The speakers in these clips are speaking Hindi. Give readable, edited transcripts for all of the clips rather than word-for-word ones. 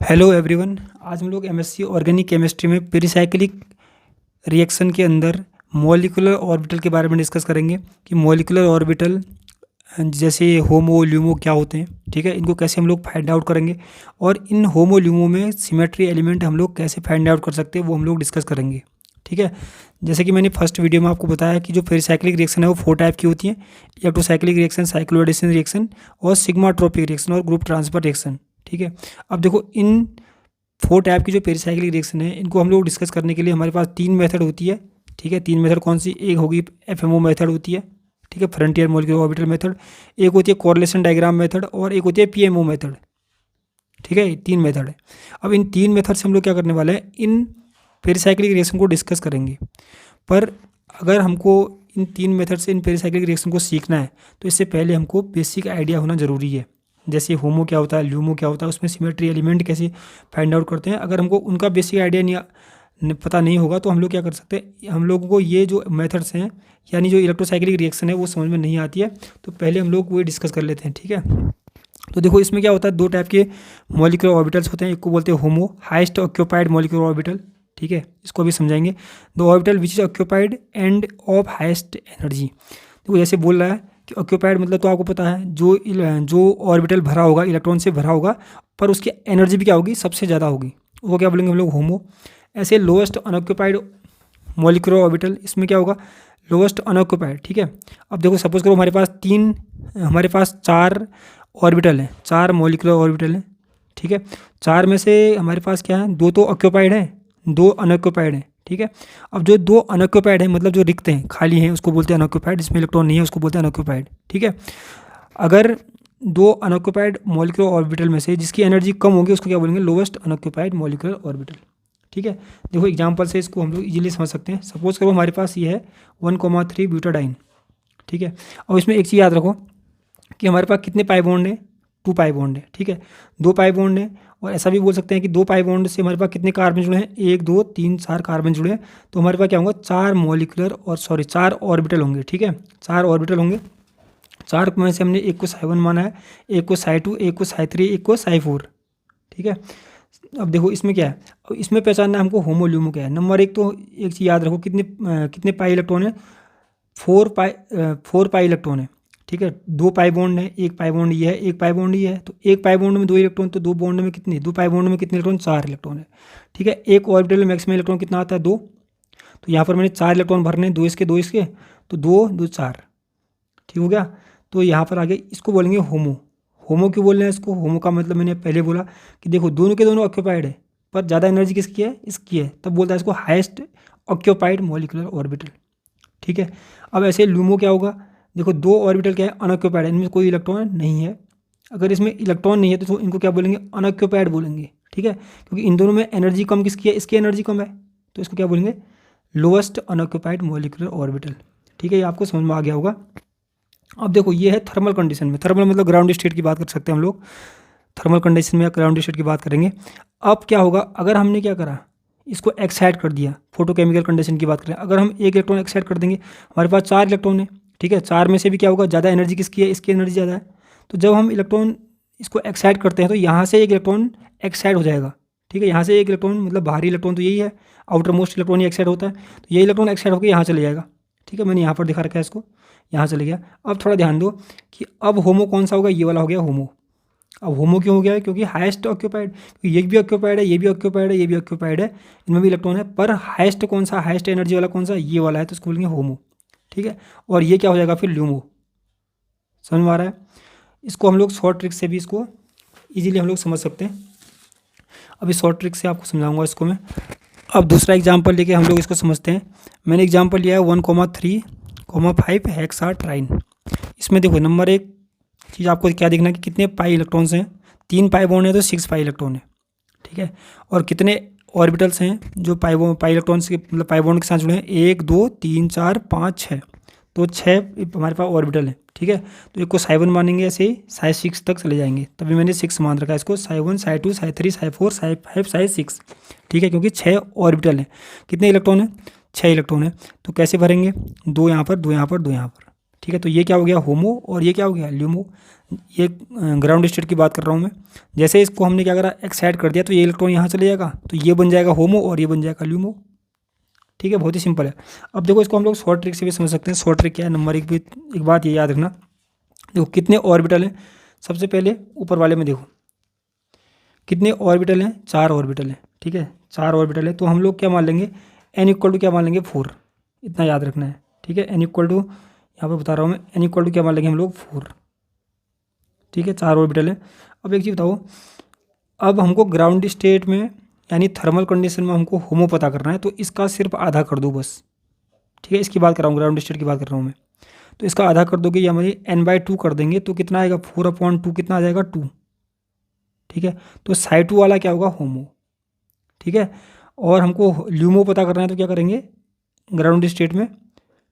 Hello everyone. आज हम लोग एमएससी ऑर्गेनिक केमिस्ट्री में पेरिसाइक्लिक रिएक्शन के अंदर मॉलिक्यूलर ऑर्बिटल के बारे में डिस्कस करेंगे कि मॉलिक्यूलर ऑर्बिटल जैसे होमो ल्यूमो क्या होते हैं। ठीक है, इनको कैसे हम लोग फाइंड आउट करेंगे और इन होमो ल्यूमो में सिमेट्री एलिमेंट हम लोग कैसे फाइंड आउट कर सकते हैं वो हम लोग डिस्कस करेंगे। ठीक है, जैसे कि मैंने फर्स्ट वीडियो में आपको बताया कि जो पेरिसाइक्लिक रिएक्शन है वो 4 टाइप की होती है: इलेक्ट्रोसाइक्लिक रिएक्शन, साइक्लोएडिशन रिएक्शन और सिग्माट्रोपिक रिएक्शन और ग्रुप ट्रांसफर रिएक्शन। ठीक है, अब देखो इन 4 टाइप की जो पेरिसाइक्लिक रिएक्शन है इनको हम लोग डिस्कस करने के लिए हमारे पास 3 मेथड होती है। ठीक है, 3 मेथड कौन सी? एक होगी एफएमओ मेथड होती है, ठीक है, फ्रंटियर मॉलिक्यूलर ऑर्बिटल मेथड। एक होती है कोरिलेशन डायग्राम मेथड और एक होती है पीएमओ मेथड। ठीक है, 3 मेथड है। अब इन 3 मेथड से हम लोग क्या करने वाले हैं, इन पेरिसाइक्लिक रिएक्शन को डिस्कस करेंगे। पर अगर हमको इन 3 मेथड से इन पेरिसाइक्लिक रिएक्शन को सीखना है तो इससे पहले हमको बेसिक आइडिया होना ज़रूरी है। जैसे होमो क्या होता है, ल्यूमो क्या होता है, उसमें सिमेट्री एलिमेंट कैसे फाइंड आउट करते हैं। अगर हमको उनका बेसिक आइडिया पता नहीं होगा तो हम लोग क्या कर सकते हैं, हम लोगों को ये जो मेथड्स हैं यानी जो इलेक्ट्रोसाइक्लिक रिएक्शन है वो समझ में नहीं आती है, तो पहले हम लोग वो डिस्कस कर लेते हैं। ठीक है, तो देखो इसमें क्या होता है, 2 टाइप के मॉलिक्यूलर ऑर्बिटल्स होते हैं। एक को बोलते हैं होमो, हाईएस्ट ऑक्यूपाइड मॉलिक्यूलर ऑर्बिटल। ठीक है, इसको भी समझाएंगे। The orbital which is occupied end of highest energy. देखो जैसे बोल रहा है कि ऑक्यूपाइड मतलब तो आपको पता है जो ऑर्बिटल भरा होगा, इलेक्ट्रॉन से भरा होगा, पर उसकी एनर्जी भी क्या होगी, सबसे ज़्यादा होगी, वो क्या बोलेंगे हम लोग, होमो। ऐसे लोएस्ट अनऑक्यूपाइड मॉलिक्यूलर ऑर्बिटल, इसमें क्या होगा, लोएस्ट अनऑक्यूपाइड। ठीक है, अब देखो सपोज करो हमारे पास 4 ऑर्बिटल हैं, 4 मॉलिक्यूलर ऑर्बिटल हैं। ठीक है, 4 में से हमारे पास क्या है, 2 तो ऑक्यूपाइड हैं, 2 अनऑक्यूपाइड हैं। ठीक है, अब जो 2 अनऑक्यूपाइड हैं मतलब जो रिक्त हैं, खाली हैं, उसको बोलते हैं अनऑक्यूपाइड। जिसमें इलेक्ट्रॉन नहीं है उसको बोलते हैं अनऑक्यूपाइड। ठीक है, अगर 2 अनऑक्यूपाइड मॉलिक्यूलर ऑर्बिटल में से जिसकी एनर्जी कम होगी उसको क्या बोलेंगे, लोवेस्ट अनऑक्यूपाइड मॉलिक्यूलर ऑर्बिटल। ठीक है, देखो एग्जांपल से इसको हम लोग इजीली समझ सकते हैं। सपोज करो हमारे पास ये है 1,3 ब्यूटाडाइन। ठीक है, और इसमें एक चीज़ याद रखो कि हमारे पास कितने पाई बॉन्ड है, 2 पाई बॉन्ड है। ठीक है, 2 पाई बॉन्ड है, और ऐसा भी बोल सकते हैं कि 2 पाई बॉन्ड से हमारे पास कितने कार्बन जुड़े हैं, 1 2 3 4 कार्बन जुड़े हैं। तो हमारे पास क्या होगा, 4 ऑर्बिटल होंगे। ठीक है, 4 ऑर्बिटल होंगे। 4 में से हमने एक को साई 1 माना है, एक को साई 2, एक को साई 3, एक को साई 4। ठीक है, अब देखो इसमें क्या है, अब इसमें पहचानना है हमको होमो ल्यूमो क्या है। नंबर 1 तो एक चीज़ याद रखो, कितने पाई इलेक्ट्रॉन है, 4 पाई इलेक्ट्रॉन है। ठीक है, 2 पाई बॉन्ड है, एक पाई बॉन्ड ये है, एक पाई बॉन्ड ये है, तो एक पाई बॉन्ड में 2 इलेक्ट्रॉन, तो 2 बॉन्ड में कितने, 2 पाई बॉन्ड में कितने इलेक्ट्रॉन, 4 इलेक्ट्रॉन है। ठीक है, एक ऑर्बिटल में मैक्सिमम इलेक्ट्रॉन कितना आता है, 2। तो यहाँ पर मैंने 4 इलेक्ट्रॉन भरने, 2 इसके 2 इसके, तो 2 2 4। ठीक हो गया, तो यहाँ पर आगे इसको बोलेंगे होमो। होमो क्यों बोल रहे हैं इसको, होमो का मतलब मैंने पहले बोला कि देखो दोनों के दोनों ऑक्यूपाइड है, पर ज़्यादा एनर्जी किसकी है, इसकी है, तब बोलता है इसको हाईएस्ट ऑक्यूपाइड मॉलिक्यूलर ऑर्बिटल। ठीक है, अब ऐसे ल्यूमो क्या होगा, देखो 2 ऑर्बिटल क्या है, अनऑक्यूपाइड है, इनमें कोई इलेक्ट्रॉन नहीं है। अगर इसमें इलेक्ट्रॉन नहीं है तो इनको क्या बोलेंगे, अनऑक्यूपाइड बोलेंगे। ठीक है, क्योंकि इन दोनों में एनर्जी कम किसकी है, इसकी एनर्जी कम है, तो इसको क्या बोलेंगे, लोएस्ट अनऑक्यूपाइड मॉलिक्यूलर ऑर्बिटल। ठीक है, ये आपको समझ में आ गया होगा। अब देखो ये है थर्मल कंडीशन में, थर्मल मतलब ग्राउंड स्टेट की बात कर सकते हैं हम लोग, थर्मल कंडीशन में ग्राउंड स्टेट की बात करेंगे। अब क्या होगा, अगर हमने क्या करा, इसको एक्साइट कर दिया, फोटोकेमिकल कंडीशन की बात करें, अगर हम एक इलेक्ट्रॉन एक्साइट कर देंगे, हमारे पास 4 इलेक्ट्रॉन है। ठीक है, 4 में से भी क्या होगा, ज़्यादा एनर्जी किसकी है, इसकी एनर्जी ज़्यादा है। तो जब हम इलेक्ट्रॉन इसको एक्साइट करते हैं तो यहाँ से एक इलेक्ट्रॉन एक्साइट हो जाएगा। ठीक है, यहाँ से एक इलेक्ट्रॉन मतलब बाहरी इलेक्ट्रॉन तो यही है, आउटर मोस्ट इलेक्ट्रॉन ही एक्साइट होता है, तो ये इलेक्ट्रॉन एक्साइट होकर यहाँ चले जाएगा। ठीक है, मैंने यहाँ पर दिखा रखा है इसको, यहाँ चले गया। अब थोड़ा ध्यान दो कि अब होमो कौन सा होगा, ये वाला हो गया होमो। अब होमो क्यों हो गया है, क्योंकि हाईएस्ट ऑक्यूपाइड, ये भी ऑक्यूपाइड है, ये भी ऑक्यूपाइड है, ये भी ऑक्यूपाइड है, इनमें भी इलेक्ट्रॉन है, पर हाईएस्ट कौन सा, हाईएस्ट एनर्जी वाला कौन सा, ये वाला है, तो इसको बोलेंगे होमो। ठीक है, और ये क्या हो जाएगा फिर, ल्यूमो। समझ में आ रहा है, इसको हम लोग शॉर्ट ट्रिक से भी इसको ईजिली हम लोग समझ सकते हैं। अभी शॉर्ट ट्रिक से आपको समझाऊंगा इसको मैं। अब दूसरा एग्जाम्पल लेके हम लोग इसको समझते हैं। मैंने एग्जाम्पल लिया है 1,3,5 हेक्सा ट्राइन। इसमें देखो नंबर 1 चीज़ आपको क्या देखना है कि कितने पाई इलेक्ट्रॉन्स हैं, 3 पाई बॉन्ड है तो 6 पाई इलेक्ट्रॉन है। ठीक है, और कितने ऑर्बिटल्स हैं जो पाई इलेक्ट्रॉन्स के मतलब पाई बॉन्ड के साथ जुड़े हैं, 1 2 3 4 5 6, तो 6 हमारे पास ऑर्बिटल है। ठीक है, तो एक को साई 1 मानेंगे, ऐसे ही साई 6 तक चले जाएंगे, तभी मैंने 6 मान रखा है इसको, साई 1 साई 2 साई 3 साई 4 साई 5 साई 6। ठीक है, क्योंकि 6 ऑर्बिटल हैं, कितने इलेक्ट्रॉन है, 6 इलेक्ट्रॉन है। तो कैसे भरेंगे, 2 यहाँ पर, 2 यहाँ पर, 2 यहाँ पर, ठीक है। तो ये क्या हो गया होमो और ये क्या हो गया ल्यूमो। ये ग्राउंड स्टेट की बात कर रहा हूँ मैं। जैसे इसको हमने क्या करा एक्साइट कर दिया तो ये इलेक्ट्रॉन यहाँ चले जाएगा, तो ये बन जाएगा होमो और ये बन जाएगा ल्यूमो। ठीक है, बहुत ही सिंपल है। अब देखो इसको हम लोग शॉर्ट ट्रिक से भी समझ सकते हैं। शॉर्ट ट्रिक क्या है, नंबर एक भी एक बात ये याद रखना, देखो कितने ऑर्बिटल हैं। सबसे पहले ऊपर वाले में देखो कितने ऑर्बिटल हैं, 4 ऑर्बिटल हैं। ठीक है, 4 ऑर्बिटल है, तो हम लोग क्या मान लेंगे एन इक्वल टू क्या मान लेंगे 4, इतना याद रखना है। ठीक है, एन इक्वल टू यहाँ पर बता रहा हूँ मैं, एन इक्वल टू क्या मान लेंगे हम लोग 4। ठीक है, 4 ऑर्बिटल है। अब एक चीज़ बताओ, अब हमको ग्राउंड स्टेट में यानी थर्मल कंडीशन में हमको होमो पता करना है, तो इसका सिर्फ आधा कर दो बस। ठीक है, इसकी बात कर रहा हूँ, ग्राउंड स्टेट की बात कर रहा हूँ मैं। तो इसका आधा कर दोगे या हमारी n/2 कर देंगे तो कितना आएगा 4/2 कितना आ जाएगा 2। ठीक है, तो साई 2 वाला क्या होगा होमो। ठीक है, और हमको ल्यूमो पता करना है तो क्या करेंगे ग्राउंड स्टेट में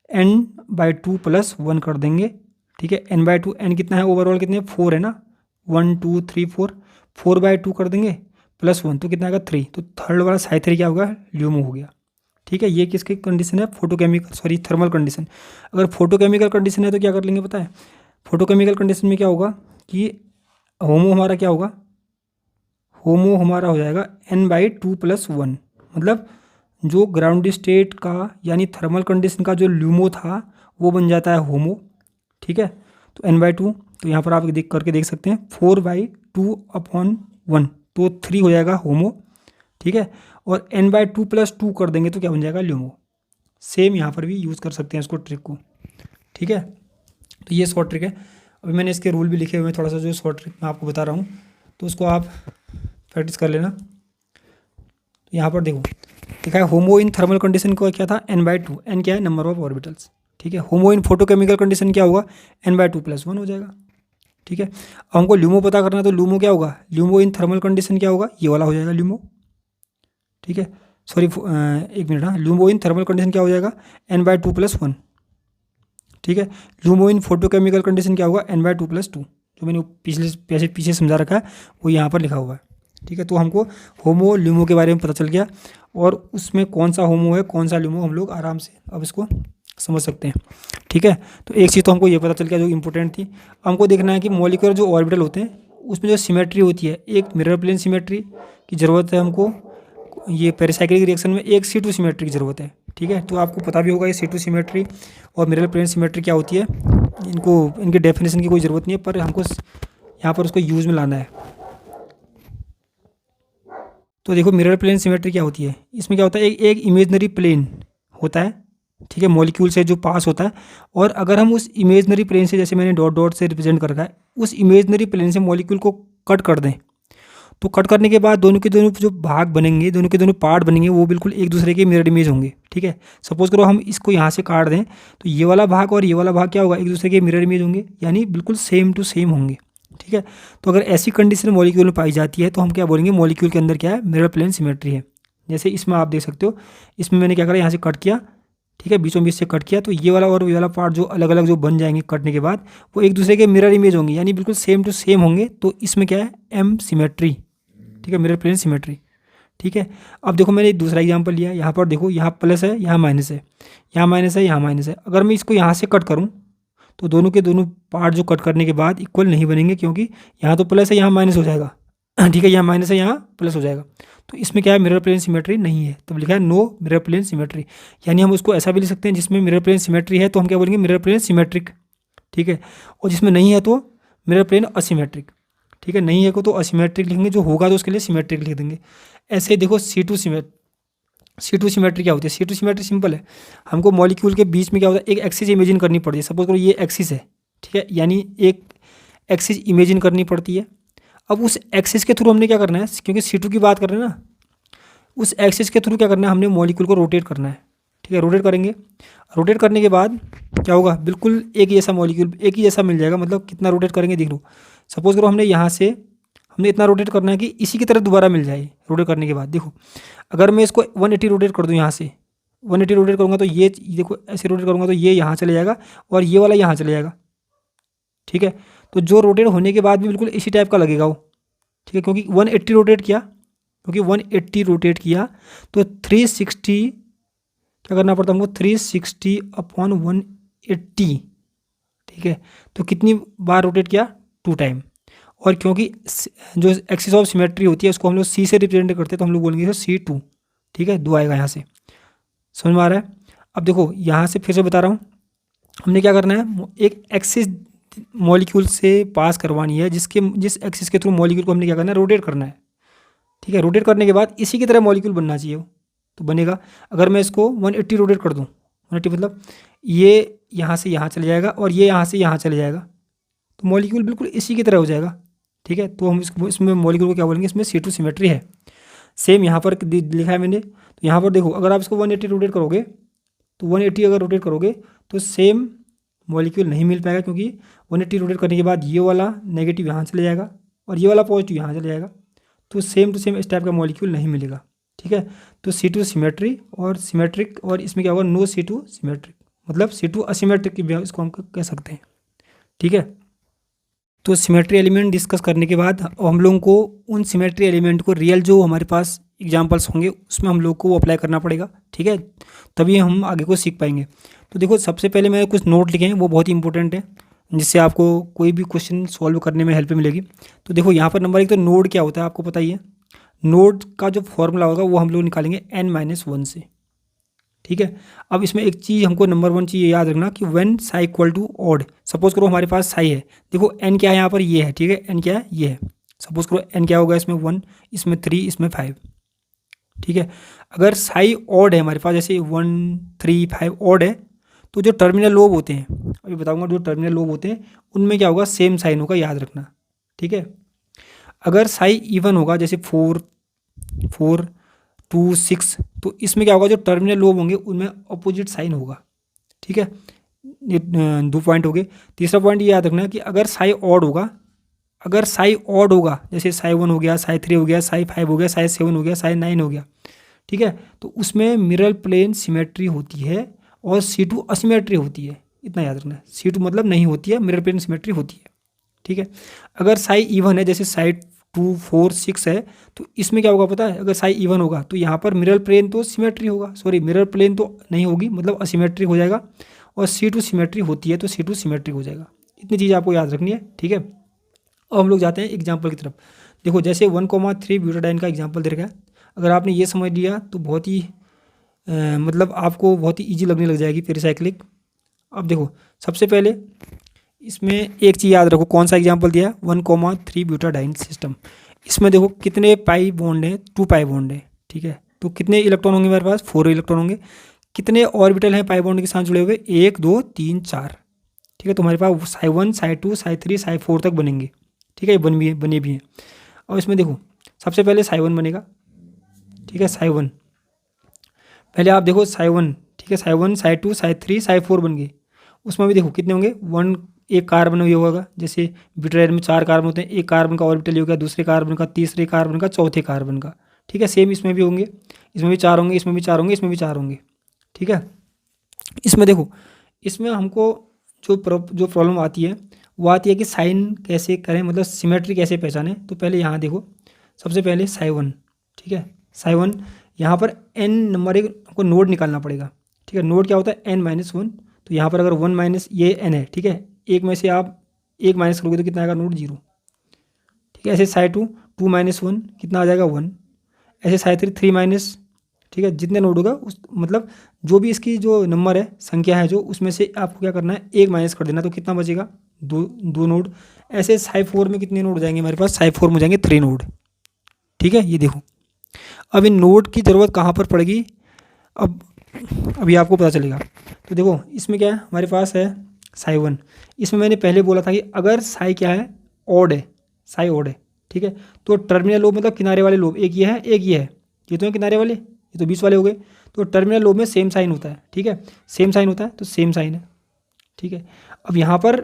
n/2 + 1 कर देंगे। ठीक है, n/2 n कितना है ओवरऑल कितने 4 है ना, 1 2 3 4, 4/2 कर देंगे +1 तो कितना आएगा 3। तो थर्ड वाला साई 3 क्या होगा ल्यूमो हो गया। ठीक है, ये किसकी कंडीशन है थर्मल कंडीशन। अगर फोटोकेमिकल कंडीशन है तो क्या कर लेंगे पता है, फोटोकेमिकल कंडीशन में क्या होगा कि होमो हमारा क्या होगा, होमो हमारा हो जाएगा n/2 + 1, मतलब जो ग्राउंड स्टेट का यानी थर्मल कंडीशन का जो ल्यूमो था वो बन जाता है होमो। ठीक है, तो n/2 तो यहाँ पर आप करके देख सकते हैं 4/2/1 तो 3 हो जाएगा होमो। ठीक है, और n/2 + 2 कर देंगे तो क्या बन जाएगा ल्यूमो। सेम यहाँ पर भी यूज़ कर सकते हैं इसको ट्रिक को। ठीक है, तो ये शॉर्ट ट्रिक है। अभी मैंने इसके रूल भी लिखे हुए हैं, थोड़ा सा जो शॉर्ट ट्रिक मैं आपको बता रहा हूँ तो उसको आप प्रैक्टिस कर लेना। तो यहाँ पर देखो लिखा है होमो इन थर्मल कंडीशन को क्या था n/2, n क्या है नंबर ऑफ ऑर्बिटल्स। ठीक है, होमो इन फोटोकेमिकल कंडीशन क्या होगा n/2 + 1 हो जाएगा। ठीक है, अब हमको ल्यूमो पता करना है तो ल्यूमो क्या होगा, ल्यूमो इन थर्मल कंडीशन क्या होगा ये वाला हो जाएगा ल्यूमो। ठीक है, सॉरी एक मिनट, हाँ ल्यूमो इन थर्मल कंडीशन क्या हो जाएगा n/2 + 1। ठीक है, ल्यूमो इन फोटोकेमिकल कंडीशन क्या होगा n/2 + 2, जो मैंने पीछे समझा रखा है वो यहाँ पर लिखा हुआ है। ठीक है, तो हमको होमो ल्यूमो के बारे में पता चल गया और उसमें कौन सा होमो है कौन सा ल्यूमो हम लोग आराम से अब इसको समझ सकते हैं। ठीक है, तो एक चीज़ तो हमको ये पता चल गया जो इंपॉर्टेंट थी। हमको देखना है कि मॉलिक्यूलर जो ऑर्बिटल होते हैं उसमें जो सिमेट्री होती है, एक मिरर प्लेन सिमेट्री की ज़रूरत है हमको, ये पेरिसाइक्लिक रिएक्शन में एक C2 सिमेट्री की ज़रूरत है। ठीक है, तो आपको पता भी होगा ये C2 सिमेट्री और मिरर प्लेन सिमेट्री क्या होती है, इनकी डेफिनेशन की कोई ज़रूरत नहीं है, पर हमको यहाँ पर उसको यूज़ में लाना है। तो देखो मिरर प्लेन सिमेट्री क्या होती है, इसमें क्या होता है एक इमेजनरी प्लेन होता है। ठीक है, मॉलिक्यूल से जो पास होता है, और अगर हम उस इमेजनरी प्लेन से, जैसे मैंने डॉट डॉट से रिप्रेजेंट कर रखा है, उस इमेजनरी प्लेन से मॉलिक्यूल को कट कर दें तो कट करने के बाद दोनों के दोनों जो भाग बनेंगे, दोनों के दोनों पार्ट बनेंगे वो बिल्कुल एक दूसरे के मिरर इमेज होंगे। ठीक है, सपोज करो हम इसको यहाँ से काट दें तो ये वाला भाग और ये वाला भाग क्या होगा एक दूसरे के मिरर इमेज होंगे, यानी बिल्कुल सेम टू सेम होंगे। ठीक है, तो अगर ऐसी कंडीशन मॉलिक्यूल में पाई जाती है तो हम क्या बोलेंगे मॉलिक्यूल के अंदर क्या है मिरर प्लेन सिमेट्री है। जैसे इसमें आप देख सकते हो, इसमें मैंने क्या करा यहाँ से कट किया, ठीक है बीचों बीच से कट किया, तो ये वाला और ये वाला पार्ट जो अलग अलग जो बन जाएंगे कटने के बाद वो एक दूसरे के मिरर इमेज होंगे, यानी बिल्कुल सेम टू सेम होंगे। तो इसमें क्या है एम सिमेट्री। ठीक है, मिरर प्लेन सिमेट्री। ठीक है, अब देखो मैंने एक दूसरा एग्जांपल लिया, यहाँ पर देखो यहाँ प्लस है यहाँ माइनस है, यहाँ माइनस है यहाँ माइनस है। अगर मैं इसको यहाँ से कट करूँ तो दोनों के दोनों पार्ट जो कट करने के बाद इक्वल नहीं बनेंगे, क्योंकि यहाँ तो प्लस है यहाँ माइनस हो जाएगा। ठीक है, यहाँ माइनस है यहाँ प्लस हो जाएगा, तो इसमें क्या है मिरर प्लेन सिमेट्री नहीं है, तब लिखा है नो मिरर प्लेन सिमेट्री। यानी हम उसको ऐसा भी लिख सकते हैं जिसमें मिरर प्लेन सिमेट्री है तो हम क्या बोलेंगे मिरर प्लेन सिमेट्रिक। ठीक है, और जिसमें नहीं है तो मिरर प्लेन असिमेट्रिक। ठीक है, नहीं है को तो असिमेट्रिक लिखेंगे, जो होगा तो उसके लिए सिमेट्रिक लिख देंगे। ऐसे देखो C2 सिमेट्री क्या होती है, C2 सिमेट्री सिंपल है, हमको मॉलिक्यूल के बीच में क्या होता है एक एक्सिस इमेजिन करनी पड़ती है। सपोज करो ये एक्सिस है, ठीक है, यानी एक एक्सिस इमेजिन करनी पड़ती है। अब उस एक्सिस के थ्रू हमने क्या करना है, क्योंकि C2 की बात कर रहे हैं ना, उस एक्सिस के थ्रू क्या करना है हमने मॉलिक्यूल को रोटेट करना है। ठीक है, रोटेट करेंगे, रोटेट करने के बाद क्या होगा बिल्कुल एक जैसा मॉलिक्यूल एक ही जैसा मिल जाएगा। मतलब कितना रोटेट करेंगे देख लो, सपोज करो हमने यहाँ से हमने इतना रोटेट करना है कि इसी की तरह दोबारा मिल जाए। रोटेट करने के बाद देखो अगर मैं इसको 180 रोटेट कर दूँ, यहाँ से 180 रोटेट करूँगा तो ये देखो ऐसे रोटेट करूँगा तो ये यहाँ चले जाएगा और ये वाला यहाँ चले जाएगा। ठीक है, तो जो रोटेट होने के बाद भी बिल्कुल इसी टाइप का लगेगा वो। ठीक है, क्योंकि 180 रोटेट किया, तो 360 क्या करना पड़ता हमको 360/180 ठीक है। तो कितनी बार रोटेट किया, 2 टाइम। और क्योंकि जो एक्सिस ऑफ सिमेट्री होती है उसको हम लोग सी से रिप्रेजेंट करते हैं, तो हम लोग बोलेंगे C2, ठीक है। 2 आएगा यहाँ से, समझ में आ रहा है। अब देखो यहाँ से फिर से बता रहा हूँ, हमने क्या करना है, एक एक्सिस मॉलिक्यूल से पास करवानी है, जिस एक्सिस के थ्रू मॉलिक्यूल को हमने क्या करना है, रोटेट करना है, ठीक है। रोटेट करने के बाद इसी की तरह मॉलिक्यूल बनना चाहिए वो, तो बनेगा। अगर मैं इसको 180 रोटेट कर दूँ, 180 मतलब ये यहाँ से यहाँ चले जाएगा और ये यहाँ से यहाँ चले जाएगा, तो मॉलिक्यूल बिल्कुल इसी की तरह हो जाएगा, ठीक है। तो हम इसमें मॉलिक्यूल को क्या बोलेंगे, इसमें C2 सिमेट्री है। सेम यहाँ पर लिखा है मैंने, तो यहाँ पर देखो, अगर आप इसको 180 रोटेट करोगे, तो 180 अगर रोटेट करोगे तो सेम मॉलिक्यूल नहीं मिल पाएगा, क्योंकि 180 रोटेट करने के बाद ये वाला नेगेटिव यहाँ चले जाएगा और ये वाला पॉजिटिव यहाँ चले जाएगा, तो सेम टू सेम इस टाइप का मॉलिक्यूल नहीं मिलेगा, ठीक है। तो C2 सिमेट्री और सिमेट्रिक, और इसमें क्या होगा, नो C2 सिमेट्रिक, मतलब C2 असिमेट्रिक की इसको हम कह सकते हैं, ठीक है। तो सिमेट्री एलिमेंट डिस्कस करने के बाद हम लोगों को उन सिमेट्री एलिमेंट को रियल जो हमारे पास एग्जांपल्स होंगे उसमें हम लोग को वो अप्लाई करना पड़ेगा, ठीक है, तभी हम आगे को सीख पाएंगे। तो देखो, सबसे पहले मैंने कुछ नोट लिखे हैं, वो बहुत ही इंपॉर्टेंट है, जिससे आपको कोई भी क्वेश्चन सॉल्व करने में हेल्प मिलेगी। तो देखो यहाँ पर नंबर 1 तो नोड क्या होता है आपको पता ही है। नोड का जो फॉर्मूला होगा वो हम लोग निकालेंगे n-1 से, ठीक है। अब इसमें एक चीज़ हमको नंबर 1 चीज़ याद रखना कि when psi equal to odd, suppose करो हमारे पास साई है, देखो n क्या है यहाँ पर, ये है, ठीक है। n क्या है, ये है। सपोज करो n क्या होगा, इसमें 1, इसमें 3, इसमें 5, ठीक है। अगर साई ऑड है हमारे पास, जैसे 1, 3, 5 ऑड है, तो जो टर्मिनल लोब होते हैं, अभी बताऊंगा, जो टर्मिनल लोब होते हैं उनमें क्या होगा, सेम साइन होगा, याद रखना, ठीक है। अगर साई इवन होगा, जैसे 4, 4, 2, 6, तो इसमें क्या होगा, जो टर्मिनल लोब होंगे उनमें अपोजिट साइन होगा, ठीक है। ये 2 पॉइंट हो गए। तीसरा पॉइंट ये याद रखना है कि अगर साई ऑड होगा, अगर साई ऑड होगा, जैसे साई 1 हो गया, साई 3 हो गया, साई 5 हो गया, साई 7 हो गया, साई 9 हो गया, ठीक है, तो उसमें मिरर प्लेन सिमेट्री होती है और C2 असिमेट्री होती है, इतना याद रखना है। C2 मतलब नहीं होती है, मिरर प्लेन सिमेट्री होती है, ठीक है। अगर साई इवन है, जैसे साई 2, 4, 6 है, तो इसमें क्या होगा पता है, अगर साई इवन होगा तो यहाँ पर मिरर प्लेन तो सिमेट्री होगा, सॉरी मिरर प्लेन तो नहीं होगी, मतलब असिमेट्रिक हो जाएगा, और C2 सिमेट्री होती है तो C2 सिमेट्रिक हो जाएगा। इतनी चीज़ आपको याद रखनी है, ठीक है। अब हम लोग जाते हैं एग्जाम्पल की तरफ। देखो, जैसे 1,3 ब्यूटाडाइन का एग्जाम्पल दे रखा है, अगर आपने ये समझ लिया तो बहुत ही मतलब आपको बहुत ही ईजी लगने लग जाएगी पेरिसाइक्लिक। अब देखो, सबसे पहले इसमें एक चीज़ याद रखो, कौन सा एग्जाम्पल दिया है, 1,3 ब्यूटाडाइन सिस्टम। इसमें देखो कितने पाई बॉन्ड है, 2 पाई बॉन्ड है, ठीक है। तो कितने इलेक्ट्रॉन होंगे हमारे पास, 4 इलेक्ट्रॉन होंगे। कितने ऑर्बिटल हैं पाई बॉन्ड के साथ जुड़े हुए, 1, 2, 3, 4, ठीक है। तो हमारे पास साई 1, साई 2, साई 3, साई 4 तक बनेंगे, ठीक है, ये बने भी हैं। और इसमें देखो, सबसे पहले साई 1 बनेगा, ठीक है, साई 1, पहले आप देखो साई 1, ठीक है, साई 1, साई 2, साई 3, साई 4 बन गए। उसमें भी देखो कितने होंगे, 1, एक कार्बन ये होगा, जैसे ब्यूटाडाइन में 4 कार्बन होते हैं, एक कार्बन का ऑर्बिटल हो गया, दूसरे कार्बन का, तीसरे कार्बन का, चौथे कार्बन का, ठीक है। सेम इसमें भी होंगे, इसमें भी 4 होंगे, इसमें भी 4 होंगे, इसमें भी 4 होंगे, ठीक है। इसमें देखो, इसमें हमको जो प्रॉब्लम आती है वो आती है कि साइन कैसे करें, मतलब सिमेट्री कैसे पहचानें। तो पहले यहाँ देखो, सबसे पहले साई 1, ठीक है, साई 1, यहाँ पर n नंबर 1 हमको नोड निकालना पड़ेगा, ठीक है। नोड क्या होता है, n-1, तो यहाँ पर अगर 1 माइनस ये n है, ठीक है, एक में से आप 1 माइनस करोगे तो कितना आएगा, नोड 0, ठीक है। ऐसे साई 2, 2 माइनस 1 कितना आ जाएगा, 1। ऐसे साई 3, 3 माइनस, ठीक है, जितने नोड होगा उस मतलब जो भी इसकी जो नंबर है, संख्या है जो, उसमें से आपको क्या करना है, 1 माइनस कर देना, तो कितना बचेगा, 2 नोड। ऐसे साई 4 में कितने नोड हो जाएंगे हमारे पास, साई 4 में हो जाएंगे 3 नोड, ठीक है। ये देखो, अब इन नोड की ज़रूरत कहाँ पर पड़ेगी, अब अभी आपको पता चलेगा। तो देखो, इसमें क्या है हमारे पास है साई 1, इसमें मैंने पहले बोला था कि अगर साई क्या है, ऑड है, साई ऑड है, ठीक है, तो टर्मिनल लोब मतलब किनारे वाले लोब, एक ये है, एक ये है, ये तो है किनारे वाले, ये तो 20 वाले हो गए, तो टर्मिनल लोब में सेम साइन होता है, ठीक है, सेम साइन होता है, तो सेम साइन है, ठीक है। अब यहाँ पर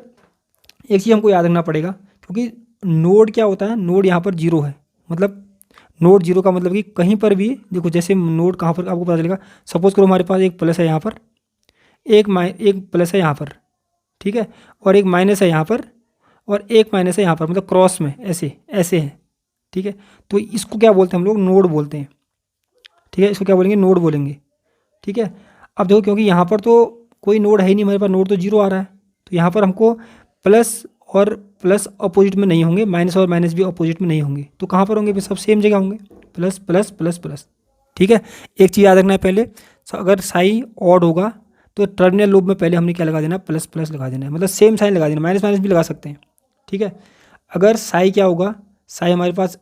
एक चीज़ हमको याद रखना पड़ेगा, क्योंकि नोड क्या होता है, नोड यहाँ पर 0 है, मतलब नोड 0 का मतलब कि कहीं पर भी देखो, जैसे नोड कहाँ पर आपको पता चलेगा, सपोज करो हमारे पास एक प्लस है यहाँ पर, एक प्लस है यहाँ पर, ठीक है, और एक माइनस है यहाँ पर, और एक माइनस है यहाँ पर, मतलब क्रॉस में ऐसे ऐसे है, ठीक है। तो इसको क्या बोलते हैं हम लोग, नोड बोलते हैं, ठीक है, इसको क्या बोलेंगे, नोड बोलेंगे, ठीक है। अब देखो, क्योंकि यहाँ पर तो कोई नोड है ही नहीं हमारे पास, नोड तो 0 आ रहा है, तो यहाँ पर हमको प्लस और प्लस अपोजिट में नहीं होंगे, माइनस और माइनस भी अपोजिट में नहीं होंगे, तो कहाँ पर होंगे? सब सेम जगह होंगे, प्लस प्लस प्लस प्लस। ठीक है, एक चीज़ याद रखना है पहले, अगर साई ऑड होगा तो टर्मिनल लोब में पहले हमने क्या लगा देना? प्लस प्लस लगा देना है, मतलब सेम साइन लगा देना, माइनस माइनस भी लगा सकते हैं। ठीक है, अगर साई क्या होगा? साई हमारे पास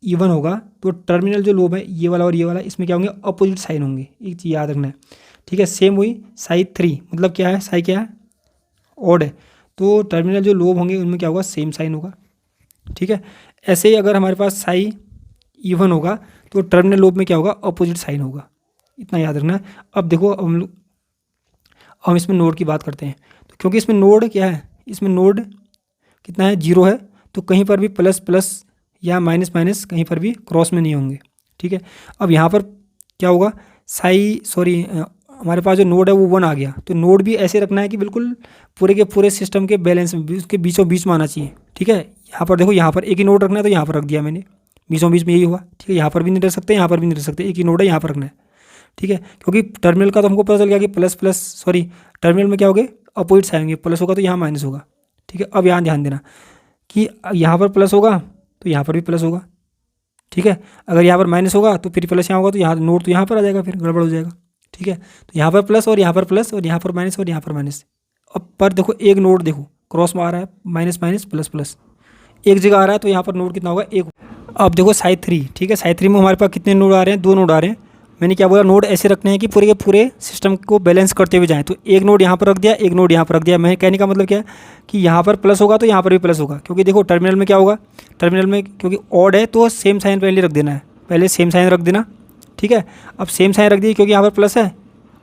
इवन होगा तो टर्मिनल जो लोब है ये वाला और ये वाला, इसमें क्या होंगे? अपोजिट साइन होंगे, एक चीज़ याद रखना है। ठीक है, सेम हुई साई 3, मतलब क्या है? साई क्या है? ऑड है, तो टर्मिनल जो लोब होंगे उनमें क्या होगा? सेम साइन होगा। ठीक है, ऐसे ही अगर हमारे पास साई इवन होगा तो टर्मिनल लोब में क्या होगा? अपोजिट साइन होगा, इतना याद रखना है। अब देखो, अब हम इसमें नोड की बात करते हैं, तो क्योंकि इसमें नोड क्या है? इसमें नोड कितना है? 0 है, तो कहीं पर भी प्लस प्लस या माइनस माइनस कहीं पर भी क्रॉस में नहीं होंगे। ठीक है, अब यहाँ पर क्या होगा? हमारे पास जो नोड है वो 1 आ गया, तो नोड भी ऐसे रखना है कि बिल्कुल पूरे के पूरे सिस्टम के बैलेंस में, उसके बीचों बीच में आना चाहिए। ठीक है, यहाँ पर देखो, यहाँ पर एक ही नोड रखना है तो यहाँ पर रख दिया मैंने, बीचों बीच में यही हुआ। ठीक है, यहाँ पर भी नहीं रख सकते, यहाँ पर भी नहीं रख सकते, एक ही नोड है, यहाँ पर रखना है। ठीक है, क्योंकि टर्मिनल का तो हमको पता चल गया कि टर्मिनल में क्या होगे? अपोजिट साइन होंगे, प्लस होगा तो यहाँ माइनस होगा। ठीक है, अब यहाँ ध्यान देना कि यहाँ पर प्लस होगा तो यहाँ पर भी प्लस होगा। ठीक है, अगर यहाँ पर माइनस होगा तो फिर प्लस यहाँ होगा, तो यहाँ नोट तो यहाँ पर आ जाएगा, फिर गड़बड़ हो जाएगा। ठीक है, तो यहाँ पर प्लस और यहाँ पर प्लस और यहाँ पर माइनस और यहाँ पर माइनस। अब पर देखो, एक नोट देखो क्रॉस में आ रहा है, माइनस माइनस प्लस प्लस एक जगह आ रहा है, तो यहाँ पर नोट कितना होगा? 1। अब देखो साई 3, ठीक है, साई 3 में हमारे पास कितने नोड आ रहे हैं? 2 नोड आ रहे हैं। मैंने क्या बोला? नोड ऐसे रखने हैं कि पूरे के पूरे सिस्टम को बैलेंस करते हुए जाएं, तो एक नोड यहाँ पर रख दिया, एक नोड यहाँ पर रख दिया। मैं कहने का मतलब क्या है कि यहाँ पर प्लस होगा तो यहाँ पर भी प्लस होगा, क्योंकि देखो टर्मिनल में क्या होगा? टर्मिनल में क्योंकि ऑड है तो सेम साइन पहले रख देना है, पहले सेम साइन रख देना। ठीक है, अब सेम साइन रख दिए क्योंकि यहाँ पर प्लस है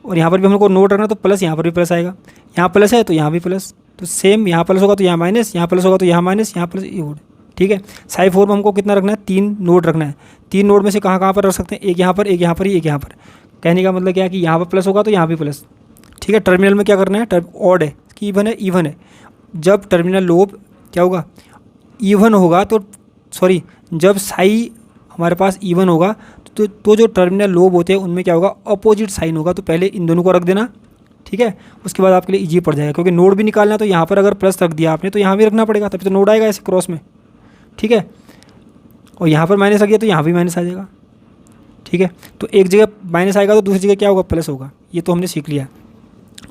और यहाँ पर भी हमको नोट रखना, तो प्लस यहाँ पर भी प्लस आएगा, यहाँ प्लस है तो यहाँ भी प्लस, तो सेम यहाँ प्लस होगा तो यहाँ माइनस, यहाँ प्लस होगा तो यहाँ माइनस, यहाँ प्लस, ये। ठीक है, साई 4 में हमको कितना रखना है? 3 नोड रखना है। 3 नोड में से कहाँ कहाँ पर रख सकते हैं? एक यहाँ पर, एक यहाँ पर, एक यहाँ पर। कहने का मतलब क्या है कि यहाँ पर प्लस होगा तो यहाँ भी प्लस। ठीक है, टर्मिनल में क्या करना है? ऑड है कि इवन है? इवन है। जब टर्मिनल लोब क्या होगा? इवन होगा तो जब साई हमारे पास इवन होगा तो जो टर्मिनल लोब होते हैं उनमें क्या होगा? अपोजिट साइन होगा, तो पहले इन दोनों को रख देना। ठीक है, उसके बाद आपके लिए इजी पड़ जाएगा, क्योंकि नोड भी निकालना, तो यहाँ पर अगर प्लस रख दिया आपने तो यहाँ भी रखना पड़ेगा, तभी तो नोड आएगा ऐसे क्रॉस में। ठीक है, और यहाँ पर माइनस आ गया तो यहाँ भी माइनस आ जाएगा। ठीक है, तो एक जगह माइनस आएगा तो दूसरी जगह क्या होगा? प्लस होगा। ये तो हमने सीख लिया।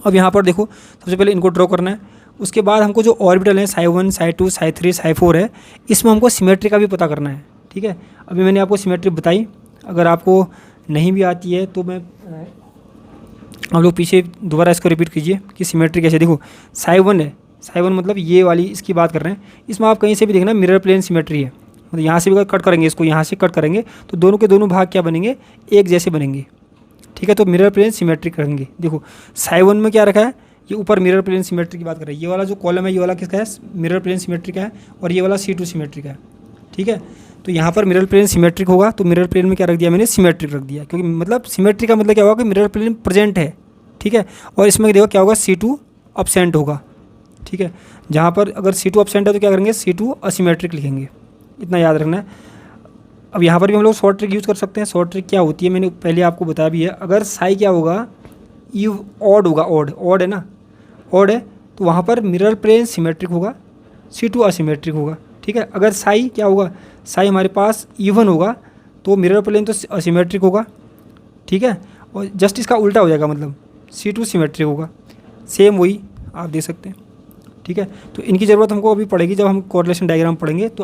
अब यहाँ पर देखो, सबसे पहले इनको ड्रॉ करना है, उसके बाद हमको जो ऑर्बिटल है साई 1, साई 2, साई 3, साई 4 है, इसमें हमको सिमेट्री का भी पता करना है। ठीक है, अभी मैंने आपको सिमेट्री बताई, अगर आपको नहीं भी आती है तो आप लोग पीछे दोबारा इसको रिपीट कीजिए कि सिमेट्री कैसे। देखो साई 1 है, साई 1 मतलब ये वाली इसकी बात कर रहे हैं, इसमें आप कहीं से भी देखना मिरर प्लेन सिमेट्री है, मतलब यहाँ से भी कट करेंगे, इसको यहाँ से कट करेंगे तो दोनों के दोनों भाग क्या बनेंगे? एक जैसे बनेंगे। ठीक है, तो मिरर प्लेन सिमेट्रिक करेंगे। देखो साई 1 में क्या रखा है? ये ऊपर मिरर प्लेन सिमेट्री की बात कर रहे हैं, ये वाला जो कॉलम है ये वाला किसका है? मिरर प्लेन सिमेट्री का है, और ये वाला C2 सिमेट्री का है। ठीक है, तो यहाँ पर मिरर प्लेन सिमेट्रिक होगा, तो मिरर प्लेन में क्या रख दिया मैंने? सिमेट्रिक रख दिया, क्योंकि मतलब सिमेट्री का मतलब क्या होगा कि मिरर प्लेन प्रेजेंट है। ठीक है, और इसमें देखो क्या होगा? C2 अब्सेंट होगा। ठीक है, जहाँ पर अगर C2 अब्सेंट है तो क्या करेंगे? C2 असिमेट्रिक लिखेंगे, इतना याद रखना है। अब यहाँ पर भी हम लोग शॉर्ट ट्रिक यूज़ कर सकते हैं। शॉर्ट ट्रिक क्या होती है मैंने पहले आपको बताया भी है, अगर साई क्या होगा? ऑड होगा, ऑड है ना, ऑड है, तो वहाँ पर मिरर प्लेन सिमेट्रिक होगा, C2 असिमेट्रिक होगा। ठीक है, अगर साई क्या होगा? साई हमारे पास इवन होगा तो मिरर प्लेन तो असिमेट्रिक होगा। ठीक है, और जस्ट इसका उल्टा हो जाएगा, मतलब C2 सिमेट्रिक होगा। सेम वही आप देख सकते हैं। ठीक है, तो इनकी ज़रूरत हमको अभी पड़ेगी जब हम कोरिलेशन डायग्राम पढ़ेंगे, तो